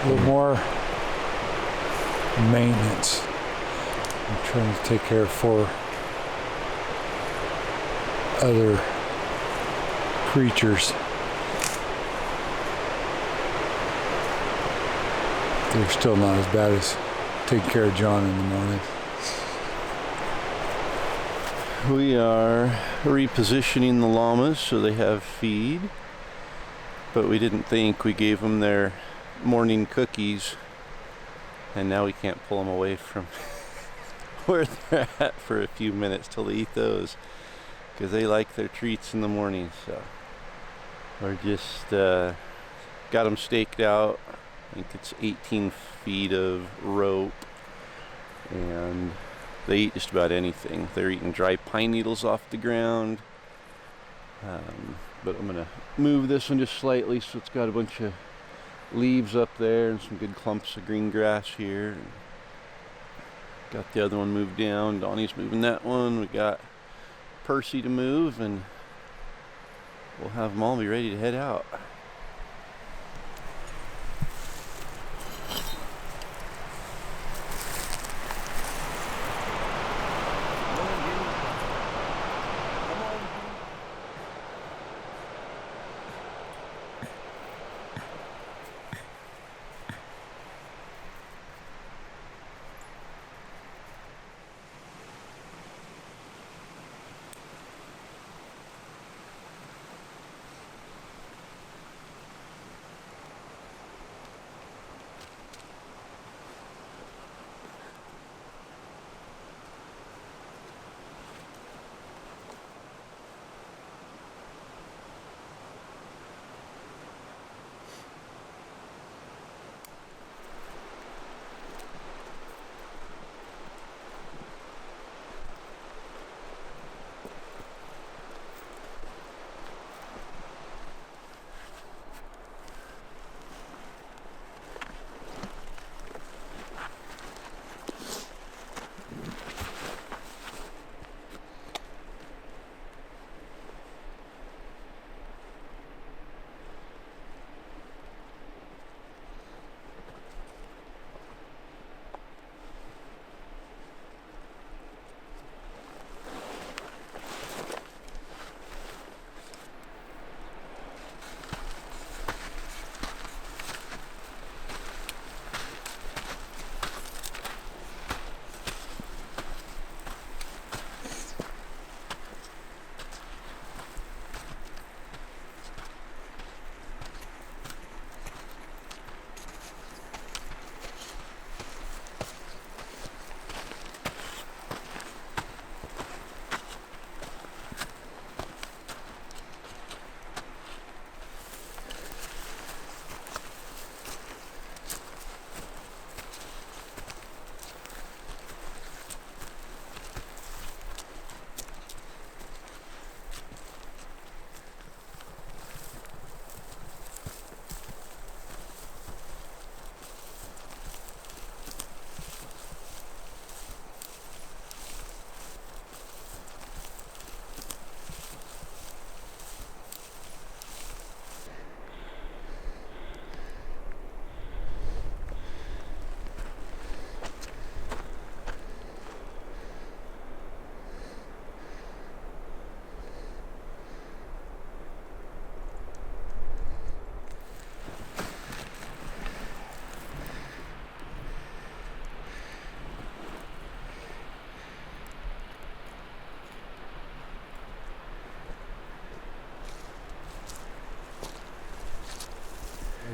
a little more maintenance. I'm trying to take care of 4 other creatures. They're still not as bad as taking care of John in the morning. We are repositioning the llamas so they have feed, but we didn't think. We gave them their morning cookies, and now we can't pull them away from where they're at for a few minutes till they eat those, because they like their treats in the morning. So we're just got them staked out. I think it's 18 feet of rope, and they eat just about anything. They're eating dry pine needles off the ground. But I'm gonna move this one just slightly so it's got a bunch of leaves up there and some good clumps of green grass here. Got the other one moved down. Donnie's moving that one. We got Percy to move, and we'll have them all be ready to head out.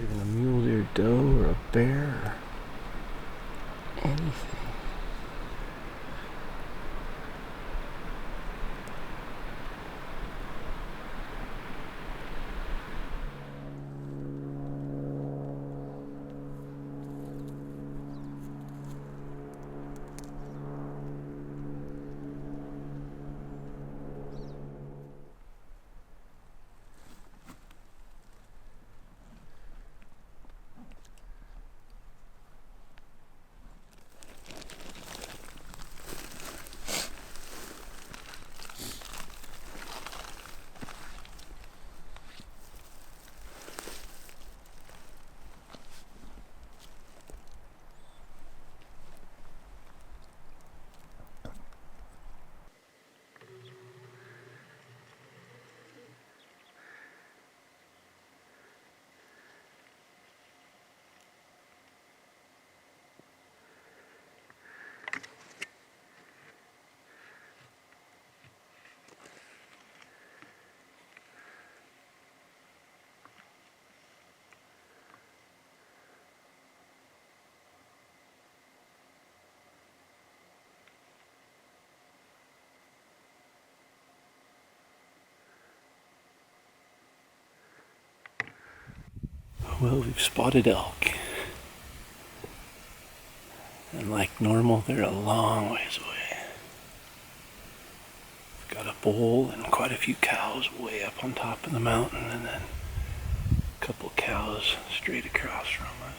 Even a mule deer doe or a bear or anything. Well, we've spotted elk. And like normal, they're a long ways away. We've got a bull and quite a few cows way up on top of the mountain, and then a couple cows straight across from us.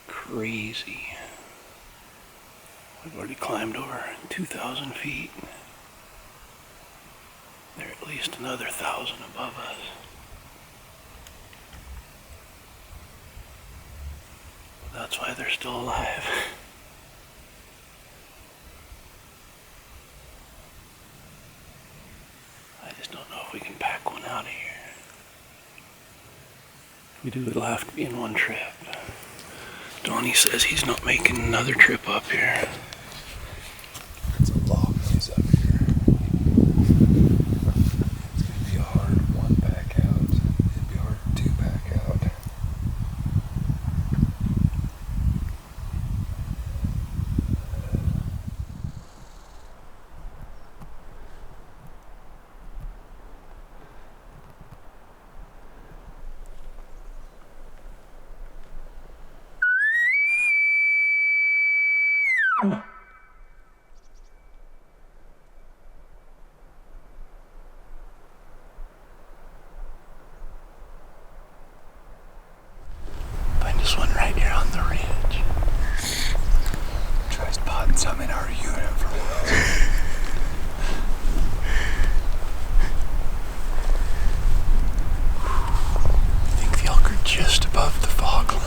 Crazy. We've already climbed over 2,000 feet. They're at least another 1,000 above us. That's why they're still alive. I just don't know if we can pack one out of here. If we do, it'll have to be in one trip. Donnie says he's not making another trip up here. It's a long ways up here. It's going to be a hard one pack out. It'd be hard two pack out. Find us one right here on the ridge. Try spotting some in our unit for once. I think the elk are just above the fog line.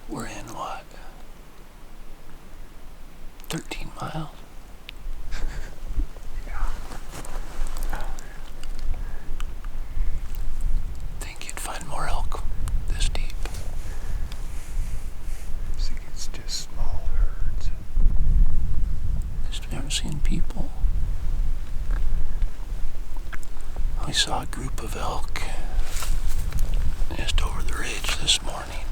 We're in what? 13 miles? Think you'd find more elk this deep? I think it's just small herds. Just never seen people. We saw a group of elk just over the ridge this morning.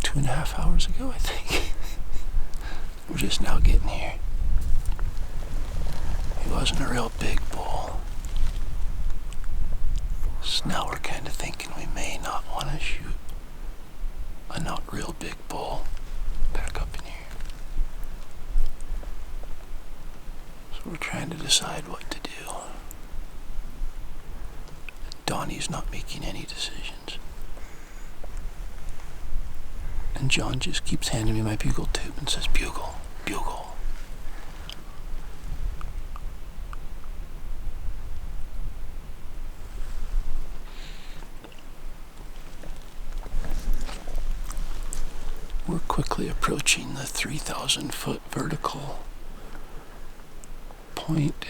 2.5 hours ago, I think. We're just now getting here. He wasn't a real big bull. So now we're kind of thinking we may not want to shoot a not real big bull. We're trying to decide what to do. Donnie's not making any decisions. And John just keeps handing me my bugle tube and says, bugle, bugle. We're quickly approaching the 3,000-foot vertical point.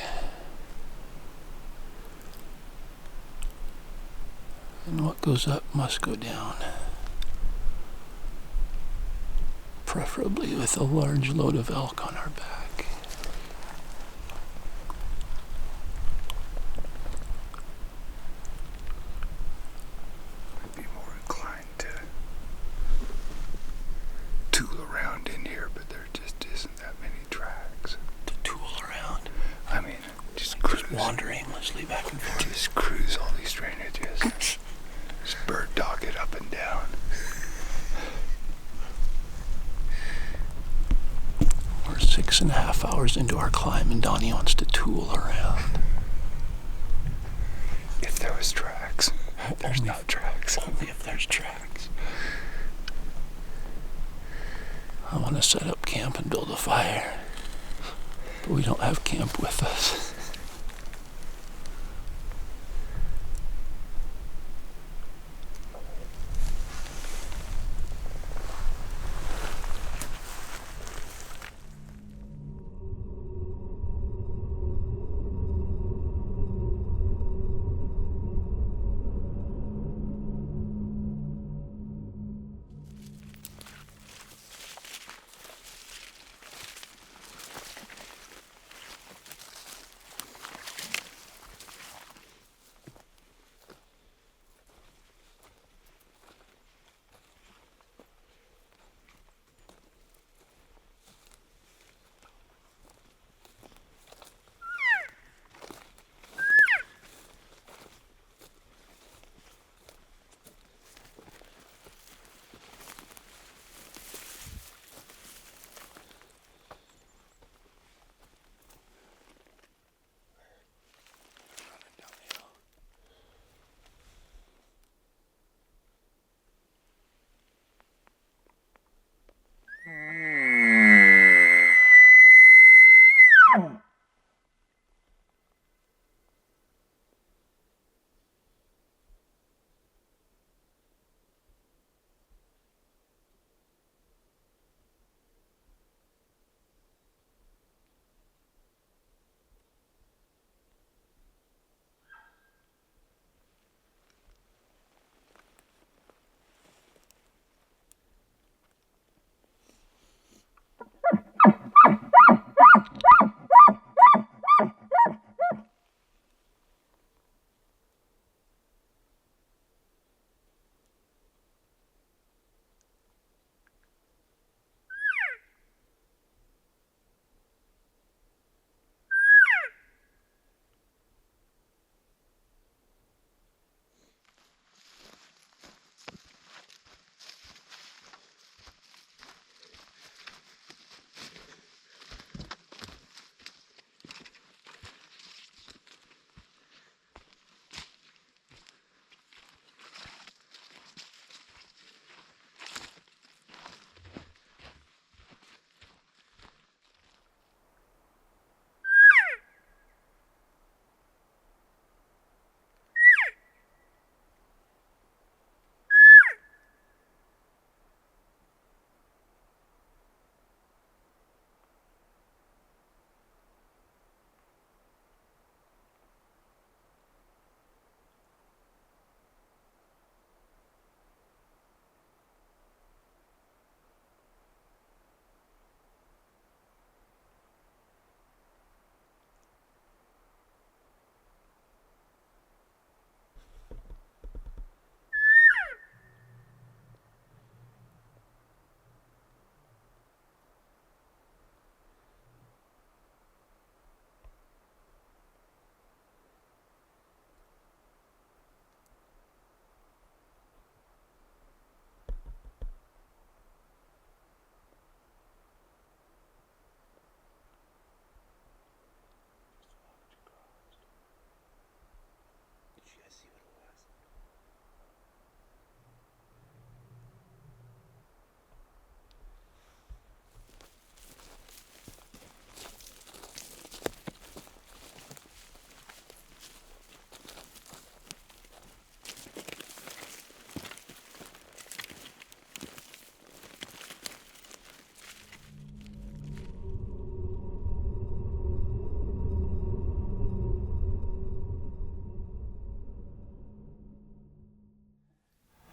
And what goes up must go down. Preferably with a large load of elk on our back. I'd be more inclined to tool around in here, but there just isn't that many tracks. To tool around. I mean, just cruise. Just wander aimlessly back and forth. Just cruise all these drainages. Just bird dog it up and down. We're 6.5 hours into our climb and Donnie wants to tool around. If there was tracks. There's no tracks. Only if there's tracks. I want to set up camp and build a fire. But we don't have camp with us.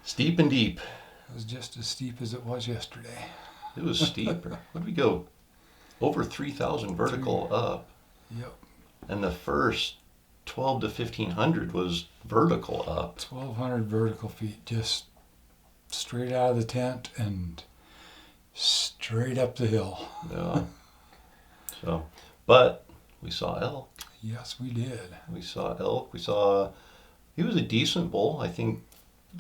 Steep and deep. It was just as steep as it was yesterday. It was steeper. What did we go? Over 3,000 vertical up. Yep. And the first 12 to 1,500 was vertical up. 1,200 vertical feet, just straight out of the tent and straight up the hill. Yeah. So, but we saw elk. Yes, we did. We saw elk. He was a decent bull. I think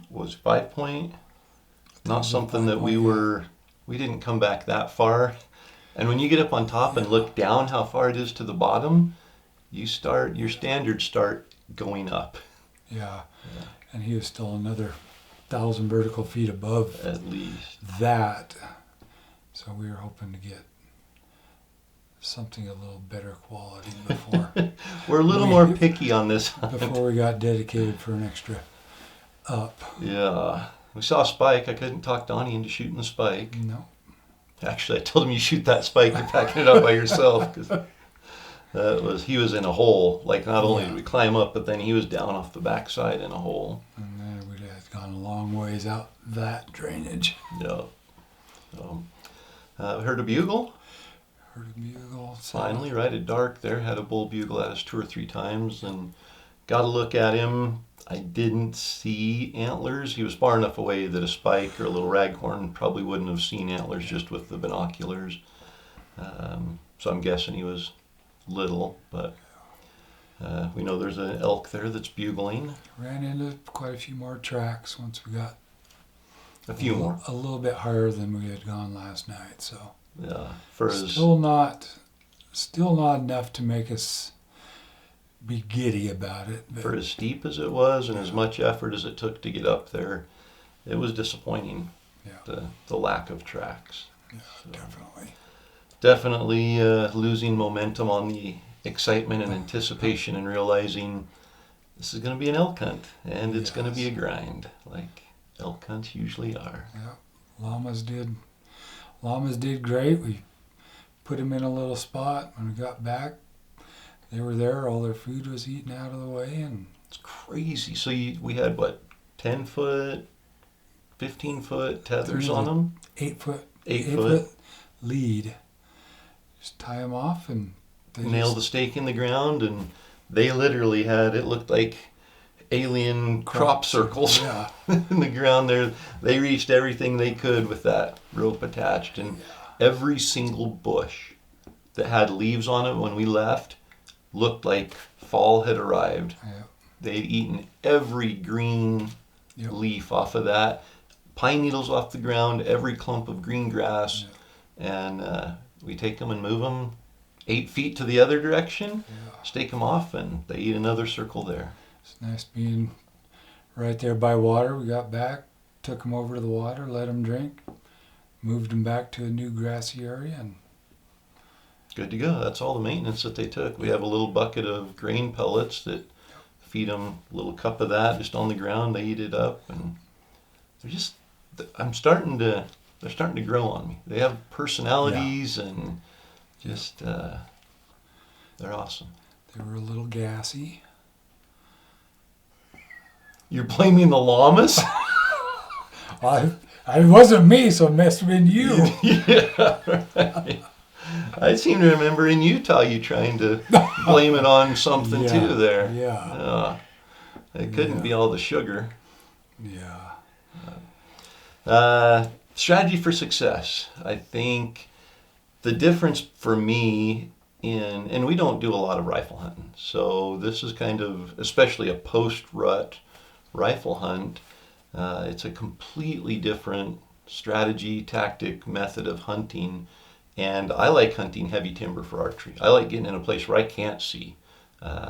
was 5 point. Not something that we didn't come back that far. And when you get up on top and look down how far it is to the bottom, your standards start going up. Yeah. And he was still another 1,000 vertical feet above At least. that. So we were hoping to get something a little better quality before We're a little more picky on this hunt. before we got dedicated for an extra up. Yeah. We saw a spike. I couldn't talk Donnie into shooting the spike. No. Actually, I told him, you shoot that spike, you're packing it up by yourself. Because he was in a hole. Like, not only did we climb up, but then he was down off the backside in a hole. And then we'd have gone a long ways out that drainage. Yeah. Heard a bugle. Heard a bugle. Finally, right at dark there, had a bull bugle at us 2 or 3 times and got a look at him. I didn't see antlers. He was far enough away that a spike or a little raghorn probably wouldn't have seen antlers just with the binoculars. So I'm guessing he was little, but we know there's an elk there that's bugling. Ran into quite a few more tracks once we got A few more. a little bit higher than we had gone last night. So Yeah. still not enough to make us be giddy about it. But For as steep as it was and as much effort as it took to get up there, it was disappointing. Yeah. The lack of tracks. Yeah, definitely. Definitely losing momentum on the excitement and anticipation and realizing this is going to be an elk hunt and it's going to be a grind like elk hunts usually are. Yeah. Llamas did great. We put them in a little spot. When we got back, they were there. All their food was eaten out of the way, and It's crazy. So we had what, 10 foot, 15 foot tethers on them? 8 foot, 8 foot. lead. Just tie them off and they Nail the stake in the ground, and they literally had, it looked like alien crop circles Yeah. in the ground there. They reached everything they could with that rope attached, and every single bush that had leaves on it when we left looked like fall had arrived. Yeah. They'd eaten every green Yep. leaf off of that, pine needles off the ground, every clump of green grass, and we take them and move them 8 feet to the other direction, stake them off, and they eat another circle there. It's nice being right there by water. We got back, took them over to the water, let them drink, moved them back to a new grassy area, and Good to go. That's all the maintenance that they took. We have a little bucket of grain pellets that feed them a little cup of that just on the ground. They eat it up, and they're just, they're starting to grow on me. They have personalities and just, they're awesome. they were a little gassy. You're blaming the llamas? It wasn't me, so it must have been you. Yeah, right. I seem to remember in Utah you trying to blame it on something too there. Yeah. It couldn't be all the sugar. Yeah. Strategy for success. I think the difference for me and we don't do a lot of rifle hunting, so this is kind of, especially a post-rut rifle hunt, it's a completely different strategy, tactic, method of hunting. And I like hunting heavy timber for archery. I like getting in a place where I can't see,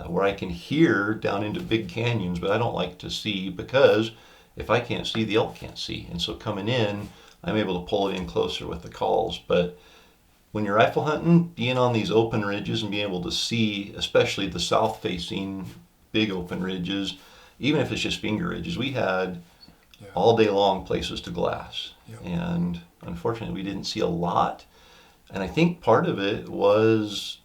where I can hear down into big canyons, but I don't like to see, because if I can't see, the elk can't see. And so coming in, I'm able to pull it in closer with the calls. But when you're rifle hunting, being on these open ridges and being able to see, especially the south-facing big open ridges, even if it's just finger ridges, we had all day long places to glass. And unfortunately, we didn't see a lot. And I think part of it was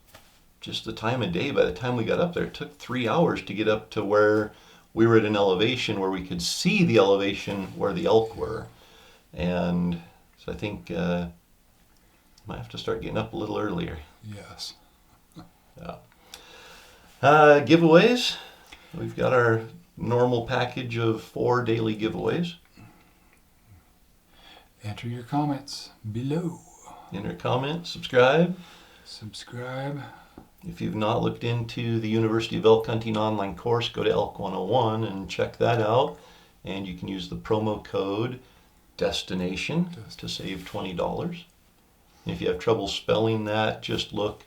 just the time of day. By the time we got up there, it took 3 hours to get up to where we were at an elevation where we could see the elevation where the elk were. And so I think might have to start getting up a little earlier. Yes. Yeah. Giveaways. We've got our normal package of 4 daily giveaways. Enter your comments below. Enter a comment, subscribe. Subscribe. If you've not looked into the University of Elk Hunting online course, go to Elk 101 and check that out. And you can use the promo code Destination to save $20. If you have trouble spelling that, just look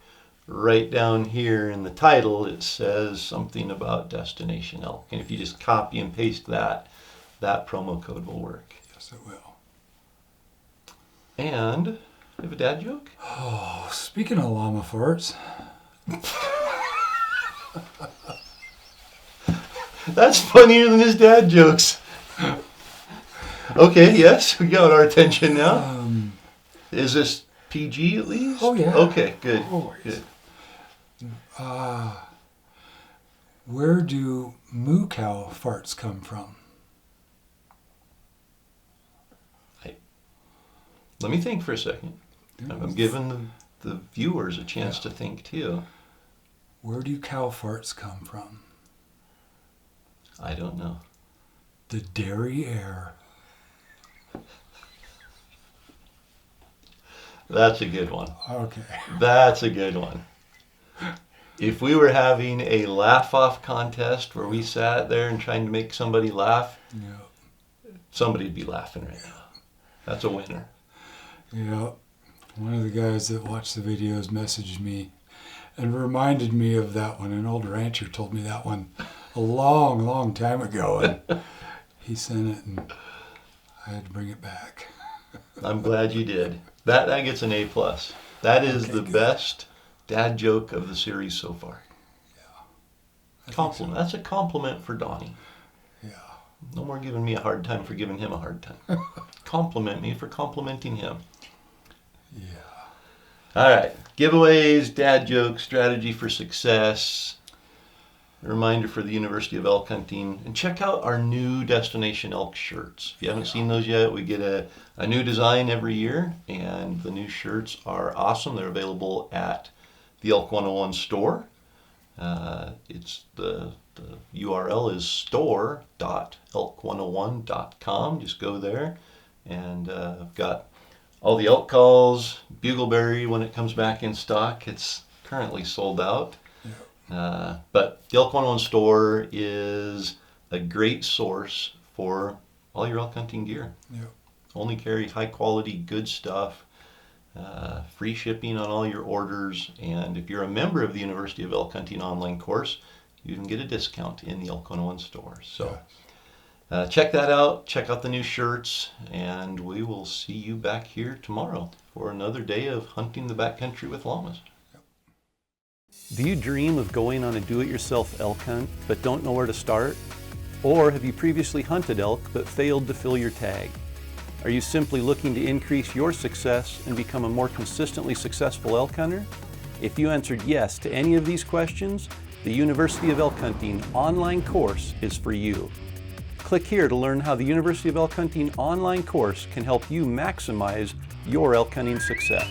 right down here in the title. It says something about Destination Elk. And if you just copy and paste that, that promo code will work. Yes, it will. And you have a dad joke? Oh, speaking of llama farts. That's funnier than his dad jokes. Okay, yes, we got our attention now. Is this PG at least? Oh, yeah. Okay, good. Always. Good. Where do moo cow farts come from? Let me think for a second. I'm giving the viewers a chance to think too. Where do cow farts come from? I don't know. The dairy air. That's a good one. Okay. That's a good one. If we were having a laugh-off contest where we sat there and trying to make somebody laugh, somebody'd be laughing right now. That's a winner. Yeah. One of the guys that watched the videos messaged me and reminded me of that one. An old rancher told me that one a long, long time ago. And he sent it and I had to bring it back. I'm glad you did. That gets an A+. That is the best dad joke of the series so far. Yeah. Compliment. That's a compliment for Donnie. Yeah. No more giving me a hard time for giving him a hard time. Compliment me for complimenting him. Yeah. All right. Giveaways, dad jokes, strategy for success. A reminder for the University of Elk Hunting. And check out our new Destination Elk shirts. If you haven't seen those yet, we get a new design every year. And the new shirts are awesome. They're available at the Elk 101 store. It's the URL is store.elk101.com. Just go there. And I've got all the elk calls, bugleberry when it comes back in stock. It's currently sold out. But the Elk 101 store is a great source for all your elk hunting gear. Yeah. Only carry high quality, good stuff. Free shipping on all your orders. And if you're a member of the University of Elk Hunting online course, you can get a discount in the Elk 101 store. So check that out. Check out the new shirts. And we will see you back here tomorrow for another day of hunting the backcountry with llamas. Do you dream of going on a do-it-yourself elk hunt but don't know where to start? Or have you previously hunted elk but failed to fill your tag? Are you simply looking to increase your success and become a more consistently successful elk hunter? If you answered yes to any of these questions, the University of Elk Hunting online course is for you. Click here to learn how the University of Elk Hunting online course can help you maximize your elk hunting success.